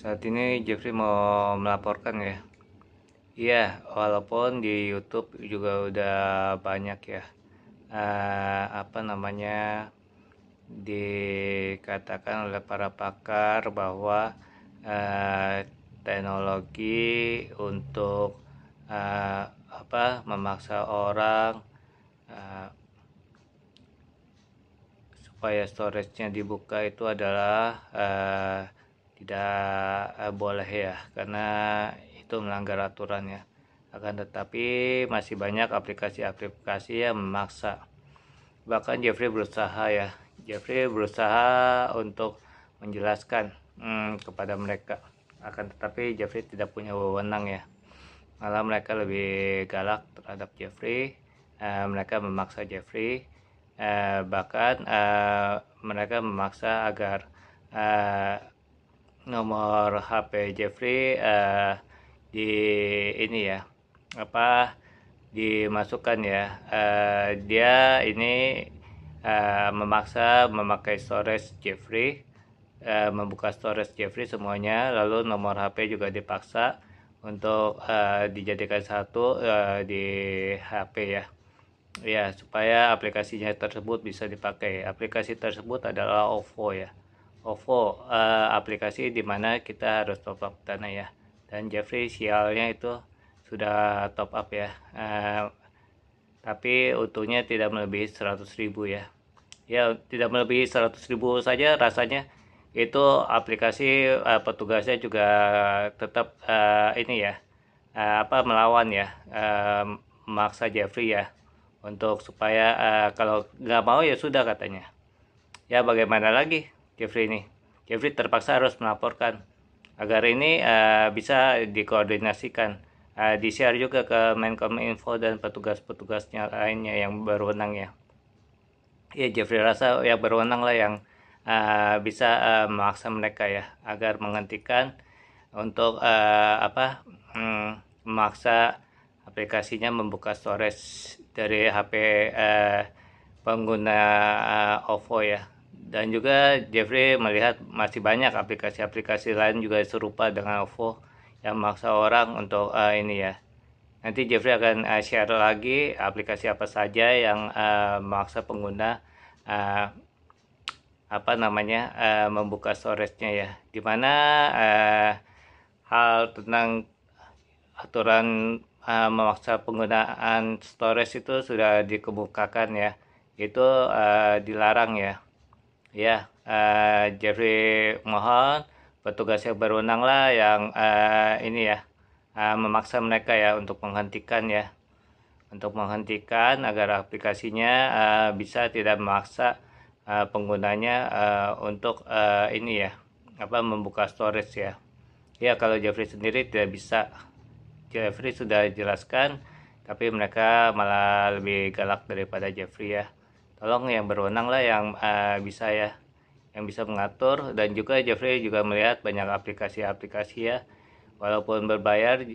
Saat ini Jeffrey mau melaporkan ya. Iya, walaupun di YouTube juga udah banyak ya, apa namanya, dikatakan oleh para pakar bahwa eh, teknologi untuk eh, apa memaksa orang eh, supaya storage-nya dibuka itu adalah tidak boleh ya, karena itu melanggar aturan ya. Akan tetapi masih banyak aplikasi-aplikasi yang memaksa. Bahkan Jeffrey berusaha ya, Jeffrey berusaha untuk menjelaskan kepada mereka. Akan tetapi Jeffrey tidak punya wewenang ya. Malah mereka lebih galak terhadap Jeffrey. Mereka memaksa Jeffrey, bahkan mereka memaksa agar nomor HP Jeffrey di ini ya, apa, dimasukkan ya. Dia ini memaksa memakai storage Jeffrey, membuka storage Jeffrey semuanya, lalu nomor HP juga dipaksa untuk dijadikan satu di HP ya. Ya, supaya aplikasinya tersebut bisa dipakai. Aplikasi tersebut adalah OVO ya. OVO, aplikasi di mana kita harus top up dana ya. Dan Jeffrey sialnya itu sudah top up ya. Tapi untungnya tidak melebihi 100.000 ya. Ya, tidak melebihi 100.000 saja rasanya itu aplikasi petugasnya juga tetap ini ya, apa, melawan ya, memaksa Jeffrey ya untuk supaya kalau nggak mau ya sudah katanya. Ya bagaimana lagi Jeffrey ini? Jeffrey terpaksa harus melaporkan agar ini bisa dikoordinasikan, di-share juga ke Menkominfo dan petugas-petugasnya lainnya yang berwenang ya. Ya Jeffrey rasa yang berwenang lah yang bisa memaksa mereka ya agar menghentikan untuk memaksa aplikasinya membuka storage dari HP pengguna OVO ya. Dan juga Jeffrey melihat masih banyak aplikasi-aplikasi lain juga serupa dengan OVO yang memaksa orang untuk ini ya. Nanti Jeffrey akan share lagi aplikasi apa saja yang memaksa pengguna uh, membuka storage-nya ya. Dimana hal tentang aturan memaksa penggunaan storage itu sudah dikemukakan ya. Itu dilarang ya. Ya, Jeffrey mohon petugas yang berwenang lah yang ini ya, memaksa mereka ya untuk menghentikan ya, untuk menghentikan agar aplikasinya bisa tidak memaksa penggunanya untuk ini ya, apa, membuka storage ya. Ya kalau Jeffrey sendiri tidak bisa. Jeffrey sudah jelaskan, tapi mereka malah lebih galak daripada Jeffrey ya. Tolong yang berwenang lah yang bisa ya, yang bisa mengatur. Dan juga Jeffrey juga melihat banyak aplikasi-aplikasi ya, walaupun berbayar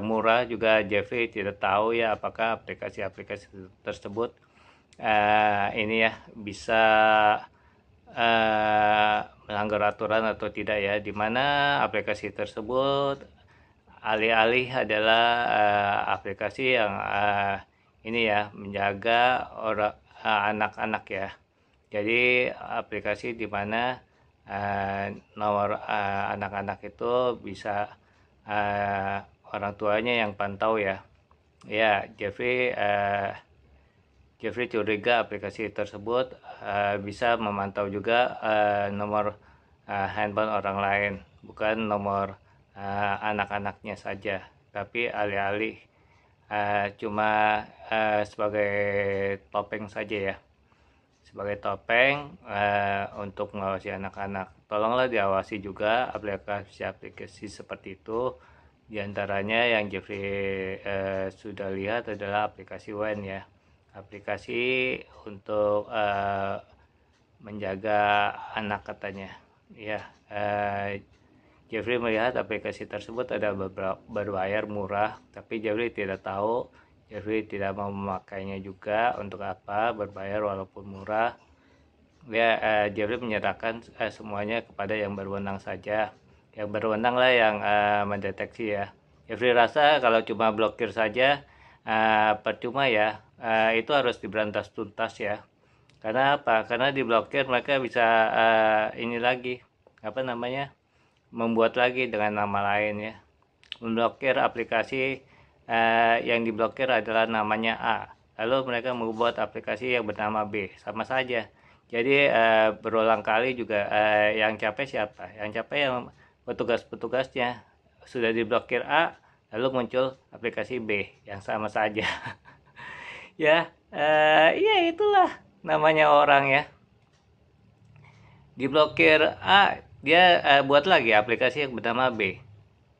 murah, juga Jeffrey tidak tahu ya apakah aplikasi-aplikasi tersebut ini ya bisa melanggar aturan atau tidak ya, dimana aplikasi tersebut alih-alih adalah aplikasi yang ini ya menjaga orang anak-anak ya. Jadi aplikasi di mana nomor anak-anak itu bisa orang tuanya yang pantau ya. Ya, Jeffrey curiga aplikasi tersebut bisa memantau juga nomor handphone orang lain, bukan nomor anak-anaknya saja. Tapi alih-alih cuma sebagai topeng saja ya, sebagai topeng untuk mengawasi anak-anak. Tolonglah diawasi juga aplikasi-aplikasi seperti itu. Di antaranya yang Jeffrey sudah lihat adalah aplikasi WEN ya, aplikasi untuk menjaga anak katanya. Ya, Jeffrey melihat aplikasi tersebut ada berbayar murah, tapi Jeffrey tidak tahu. Jeffrey tidak mau memakainya juga. Untuk apa berbayar walaupun murah? Jeffrey menyerahkan semuanya kepada yang berwenang saja. yang berwenang lah yang mendeteksi ya. Jeffrey rasa kalau cuma blokir saja percuma ya. Itu harus diberantas tuntas ya. Karena apa? Karena diblokir mereka bisa ini lagi, apa namanya, membuat lagi dengan nama lain ya. Memblokir aplikasi yang diblokir adalah namanya A. Lalu mereka membuat aplikasi yang bernama B, sama saja. Jadi berulang kali juga yang capek siapa? Yang capek yang petugas-petugasnya. Sudah diblokir A, lalu muncul aplikasi B yang sama saja. Ya, ya itulah namanya orang ya. Diblokir A, dia buat lagi aplikasi yang bernama B.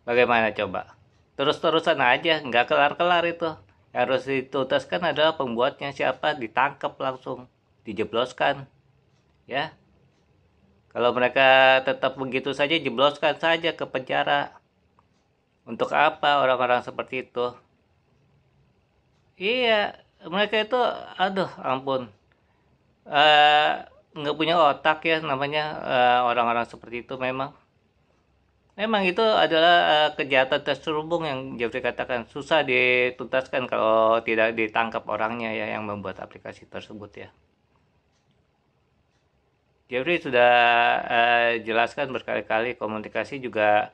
Bagaimana coba? Terus-terusan aja, nggak kelar-kelar itu. Yang harus dituntaskan adalah pembuatnya siapa, ditangkap langsung, dijebloskan. Ya, kalau mereka tetap begitu saja, jebloskan saja ke penjara. Untuk apa orang-orang seperti itu? Iya, mereka itu, aduh, ampun, eh, nggak punya otak ya namanya orang-orang seperti itu memang. Memang itu adalah kejahatan terselubung yang Jeffrey katakan susah dituntaskan kalau tidak ditangkap orangnya ya yang membuat aplikasi tersebut ya. Jeffrey sudah jelaskan berkali-kali komunikasi juga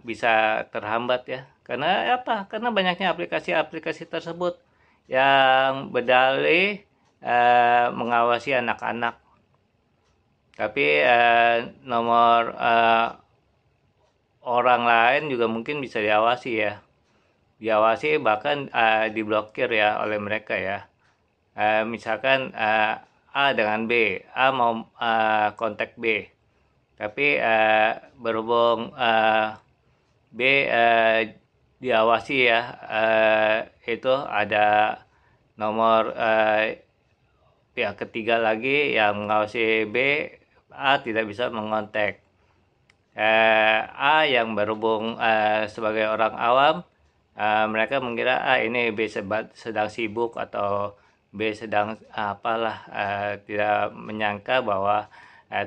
bisa terhambat ya. Karena apa? Karena banyaknya aplikasi-aplikasi tersebut yang berdalih mengawasi anak-anak. Tapi nomor orang lain juga mungkin bisa diawasi ya. Diawasi bahkan diblokir ya oleh mereka ya. Misalkan A dengan B, A mau kontak B, tapi berhubung B diawasi ya, itu ada nomor pihak ketiga lagi yang mengawasi B, A tidak bisa mengontak. A yang berhubung sebagai orang awam, mereka mengira ini B sedang sibuk atau B sedang apalah, tidak menyangka bahwa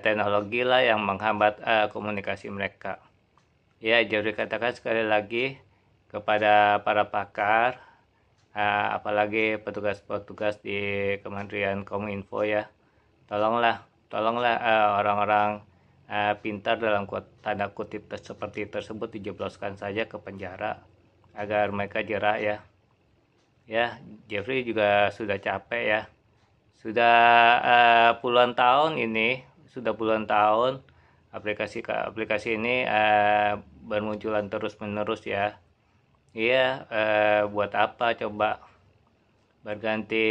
teknologi lah yang menghambat komunikasi mereka. Ya, jadi katakan sekali lagi kepada para pakar, apalagi petugas-petugas di Kementerian Kominfo ya, tolonglah orang-orang pintar dalam tanda kutip seperti tersebut dijebloskan saja ke penjara agar mereka jerah ya. Ya, Jeffrey juga sudah capek ya. Sudah puluhan tahun ini, aplikasi ini bermunculan terus-menerus ya. Iya, buat apa coba berganti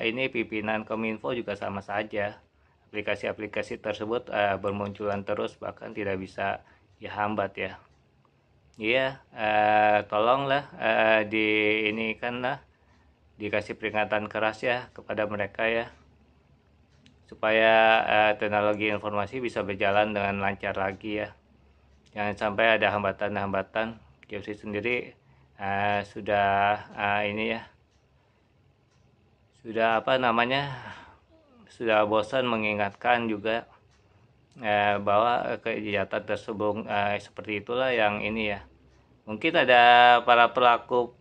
ini pimpinan Kominfo juga sama saja. Aplikasi-aplikasi tersebut bermunculan terus bahkan tidak bisa dihambat ya. Iya, tolonglah ini kan lah dikasih peringatan keras ya kepada mereka ya supaya teknologi informasi bisa berjalan dengan lancar lagi ya. Jangan sampai ada hambatan-hambatan. Jeffrey sendiri sudah ini ya, sudah apa namanya, sudah bosan mengingatkan juga bahwa kejahatan tersebut seperti itulah yang ini ya. Mungkin ada para pelaku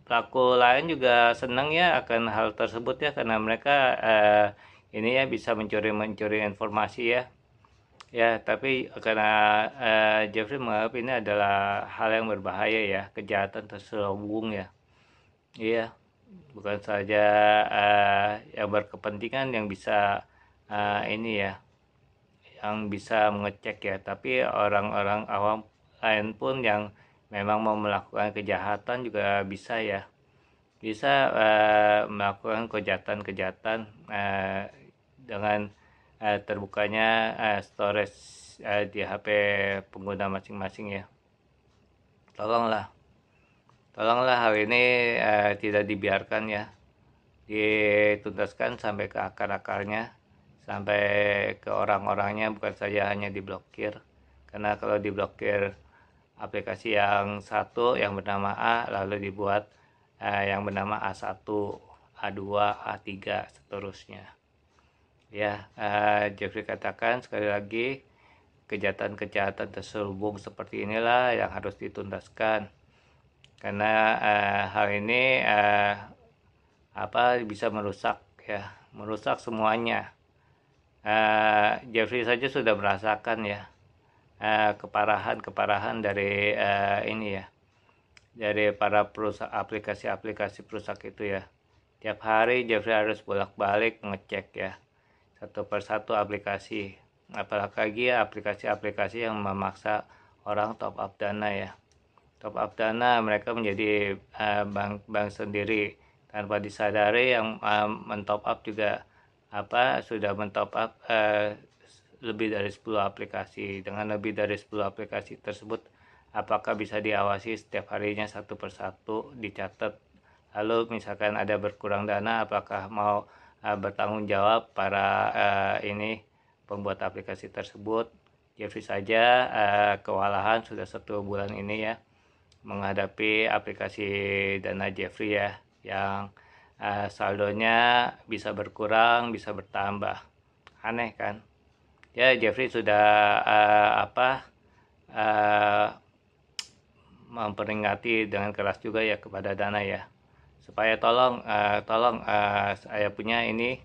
lain juga senang ya akan hal tersebut ya karena mereka ini ya bisa mencuri informasi ya. Ya, tapi karena Jeffrey menganggap ini adalah hal yang berbahaya ya, kejahatan terselubung ya. Iya, bukan saja yang berkepentingan yang bisa ini ya, yang bisa mengecek ya, tapi orang-orang awam lain pun yang memang mau melakukan kejahatan juga bisa ya, bisa melakukan kejahatan-kejahatan dengan terbukanya storage di HP pengguna masing-masing ya. Tolonglah hal ini tidak dibiarkan ya, dituntaskan sampai ke akar-akarnya, sampai ke orang-orangnya, bukan saja hanya diblokir. Karena kalau diblokir aplikasi yang satu yang bernama A lalu dibuat yang bernama A1, A2, A3 seterusnya. Ya, Jeffrey katakan sekali lagi kejahatan-kejahatan terselubung seperti inilah yang harus dituntaskan, karena hal ini bisa merusak semuanya. Jeffrey saja sudah merasakan ya keparahan dari ini ya, dari para perusahaan aplikasi perusak itu ya. Tiap hari Jeffrey harus bolak-balik ngecek ya satu persatu aplikasi, apalagi aplikasi-aplikasi yang memaksa orang top up dana ya. Top up dana mereka menjadi bank sendiri tanpa disadari, yang mentop up juga sudah mentop up lebih dari 10 aplikasi. Dengan lebih dari 10 aplikasi tersebut, apakah bisa diawasi setiap harinya satu persatu dicatat. Lalu misalkan ada berkurang dana, apakah mau bertanggung jawab para pembuat aplikasi tersebut. Jeffrey saja kewalahan sudah 1 bulan ini ya menghadapi aplikasi dana Jeffrey ya, yang saldonya bisa berkurang, bisa bertambah. Aneh kan? Ya, Jeffrey sudah memperingati dengan keras juga ya kepada Dana ya, supaya tolong saya punya ini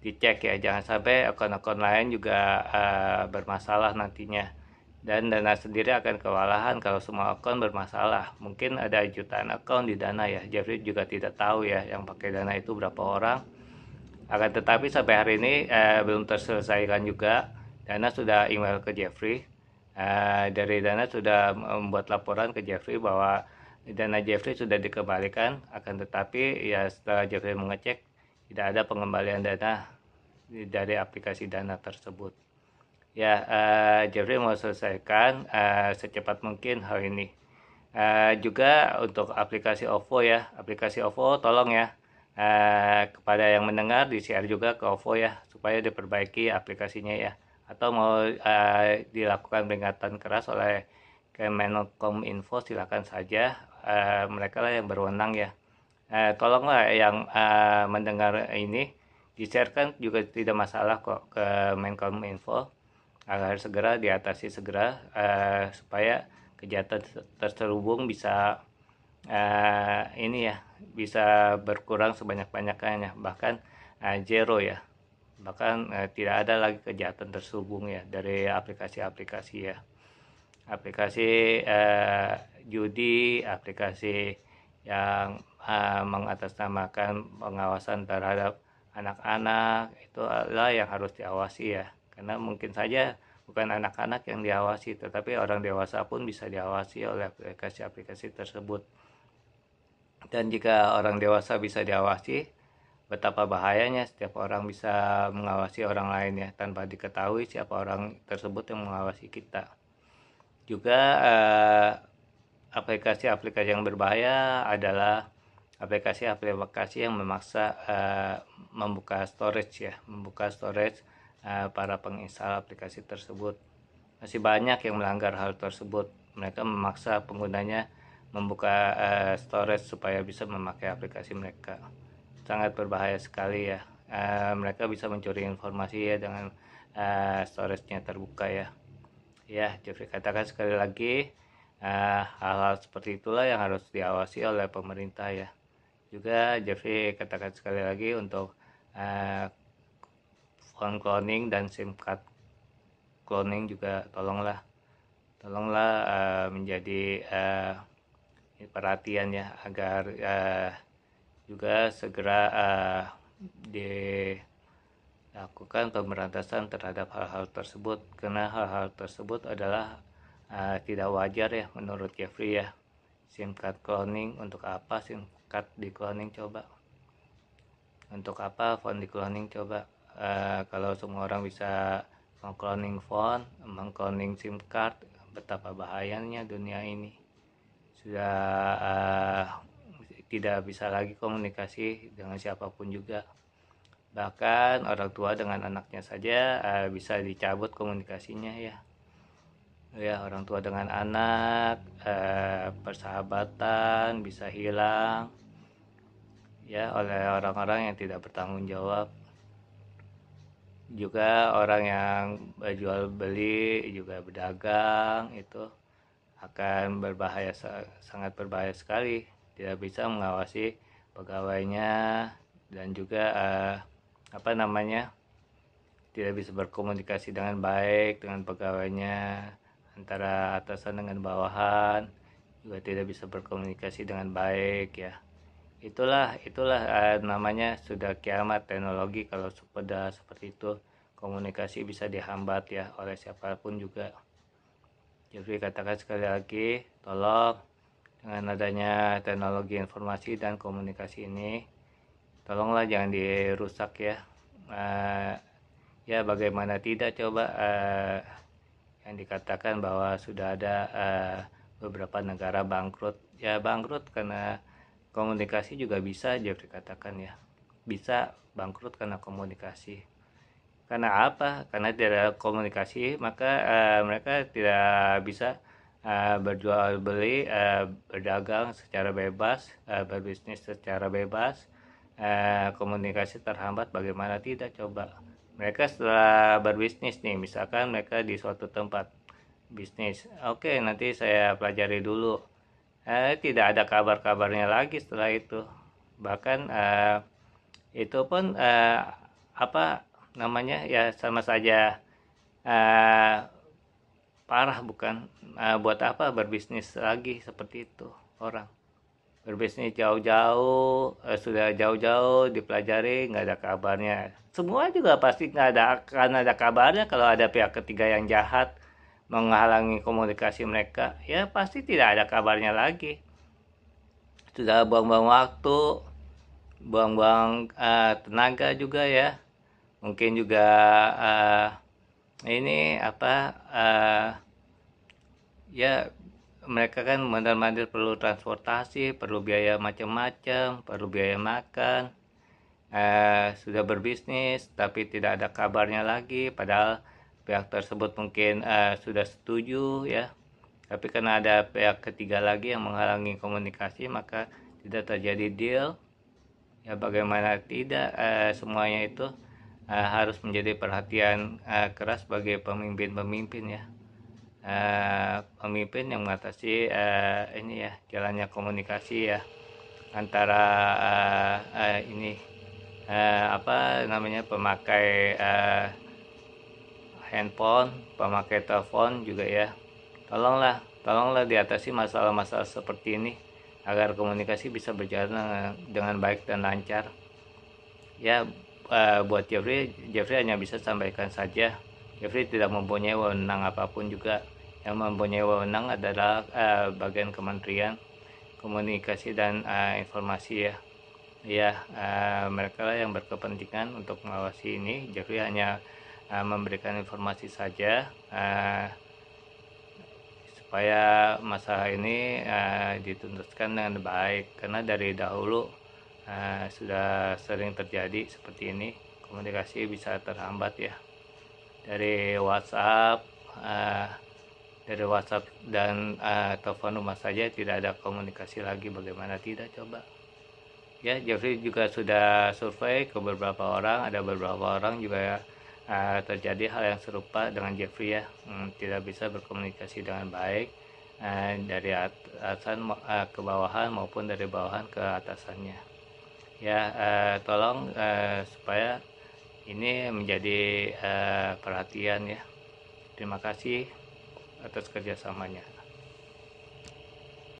dicek ya, jangan sampai akun-akun lain juga bermasalah nantinya. Dan Dana sendiri akan kewalahan kalau semua akun bermasalah. Mungkin ada jutaan akun di Dana ya, Jeffrey juga tidak tahu ya yang pakai Dana itu berapa orang. Akan tetapi sampai hari ini belum terselesaikan juga. Dana sudah email ke Jeffrey. Dari Dana sudah membuat laporan ke Jeffrey bahwa dana Jeffrey sudah dikembalikan. Akan tetapi ya setelah Jeffrey mengecek, tidak ada pengembalian dana dari aplikasi Dana tersebut. Ya, Jeffrey mau selesaikan secepat mungkin hal ini. Juga untuk aplikasi OVO ya, aplikasi OVO tolong ya kepada yang mendengar di-share juga ke OVO ya, supaya diperbaiki aplikasinya ya. Atau mau dilakukan peringatan keras oleh Kemenkominfo, silakan saja, mereka lah yang berwenang ya. Tolonglah yang mendengar ini di-sharekan juga tidak masalah kok ke Menkominfo, agar segera diatasi segera, supaya kejahatan terselubung bisa bisa berkurang sebanyak-banyaknya, bahkan zero ya, bahkan tidak ada lagi kejahatan terselubung ya dari aplikasi-aplikasi ya, aplikasi judi, aplikasi yang mengatasnamakan pengawasan terhadap anak-anak, itu adalah yang harus diawasi ya, karena mungkin saja bukan anak-anak yang diawasi, tetapi orang dewasa pun bisa diawasi oleh aplikasi-aplikasi tersebut. Dan jika orang dewasa bisa diawasi, betapa bahayanya setiap orang bisa mengawasi orang lain ya, tanpa diketahui siapa orang tersebut yang mengawasi kita. Juga aplikasi-aplikasi yang berbahaya adalah aplikasi-aplikasi yang memaksa membuka storage ya, para penginstal aplikasi tersebut. Masih banyak yang melanggar hal tersebut. Mereka memaksa penggunanya membuka storage supaya bisa memakai aplikasi mereka. Sangat berbahaya sekali ya. Mereka bisa mencuri informasi ya dengan storage-nya terbuka ya. Ya, Jeffrey katakan sekali lagi, hal-hal seperti itulah yang harus diawasi oleh pemerintah ya. Juga Jeffrey katakan sekali lagi untuk phone cloning dan SIM card cloning juga tolonglah menjadi perhatian ya, agar juga segera dilakukan pemberantasan terhadap hal-hal tersebut, karena hal-hal tersebut adalah tidak wajar ya menurut Jeffrey ya. SIM card cloning, untuk apa SIM card di cloning coba? Untuk apa phone di cloning coba? Kalau semua orang bisa mengcloning phone, mengcloning SIM card, betapa bahayanya dunia ini. Sudah tidak bisa lagi komunikasi dengan siapapun juga. Bahkan orang tua dengan anaknya saja bisa dicabut komunikasinya ya. Ya, orang tua dengan anak, persahabatan bisa hilang ya oleh orang-orang yang tidak bertanggung jawab. juga orang yang jual beli juga berdagang itu akan berbahaya, sangat berbahaya sekali, tidak bisa mengawasi pegawainya dan juga apa namanya, tidak bisa berkomunikasi dengan baik dengan pegawainya, antara atasan dengan bawahan juga tidak bisa berkomunikasi dengan baik ya. Itulah namanya sudah kiamat teknologi kalau sudah seperti itu. Komunikasi bisa dihambat ya oleh siapapun juga. Jadi katakan sekali lagi, tolong dengan adanya teknologi informasi dan komunikasi ini, tolonglah jangan dirusak ya. Ya bagaimana tidak coba, yang dikatakan bahwa sudah ada beberapa negara bangkrut. Ya bangkrut karena komunikasi juga bisa, Jeffrey katakan ya. Bisa bangkrut karena komunikasi. Karena apa? Karena tidak ada komunikasi, maka mereka tidak bisa berjual beli, berdagang secara bebas, berbisnis secara bebas. Komunikasi terhambat, bagaimana tidak coba? Mereka setelah berbisnis nih, misalkan mereka di suatu tempat bisnis, oke nanti saya pelajari dulu. Tidak ada kabar-kabarnya lagi setelah itu. Bahkan itu pun apa namanya ya, sama saja parah, bukan? Buat apa berbisnis lagi seperti itu? Orang berbisnis jauh-jauh, sudah jauh-jauh dipelajari, nggak ada kabarnya. Semua juga pasti nggak ada, akan ada kabarnya kalau ada pihak ketiga yang jahat menghalangi komunikasi mereka, ya pasti tidak ada kabarnya lagi. Sudah buang-buang waktu, buang-buang tenaga juga ya. Mungkin juga ini apa, ya mereka kan mondar-mandir perlu transportasi, perlu biaya macam-macam, perlu biaya makan. Sudah berbisnis tapi tidak ada kabarnya lagi, padahal pihak tersebut mungkin sudah setuju ya, tapi karena ada pihak ketiga lagi yang menghalangi komunikasi, maka tidak terjadi deal. Ya bagaimana tidak, semuanya itu harus menjadi perhatian keras bagi pemimpin-pemimpin ya. Pemimpin yang mengatasi ini ya, jalannya komunikasi ya antara ini apa namanya, pemakai handphone, pemakai telepon juga ya. Tolonglah diatasi masalah-masalah seperti ini agar komunikasi bisa berjalan dengan baik dan lancar. Ya buat Jeffrey hanya bisa sampaikan saja. Jeffrey tidak mempunyai wewenang apapun juga. Yang mempunyai wewenang adalah bagian Kementerian Komunikasi dan Informasi ya. Ya, mereka lah yang berkepentingan untuk mengawasi ini. Jeffrey hanya memberikan informasi saja supaya masalah ini dituntaskan dengan baik, karena dari dahulu sudah sering terjadi seperti ini, komunikasi bisa terhambat ya, dari WhatsApp dan telepon rumah saja tidak ada komunikasi lagi, bagaimana tidak coba? Ya, Jeffrey juga sudah survei ke beberapa orang, ada beberapa orang juga terjadi hal yang serupa dengan Jeffrey ya, tidak bisa berkomunikasi dengan baik dari atasan ke bawahan maupun dari bawahan ke atasannya. Ya, tolong supaya ini menjadi perhatian ya. Terima kasih atas kerjasamanya.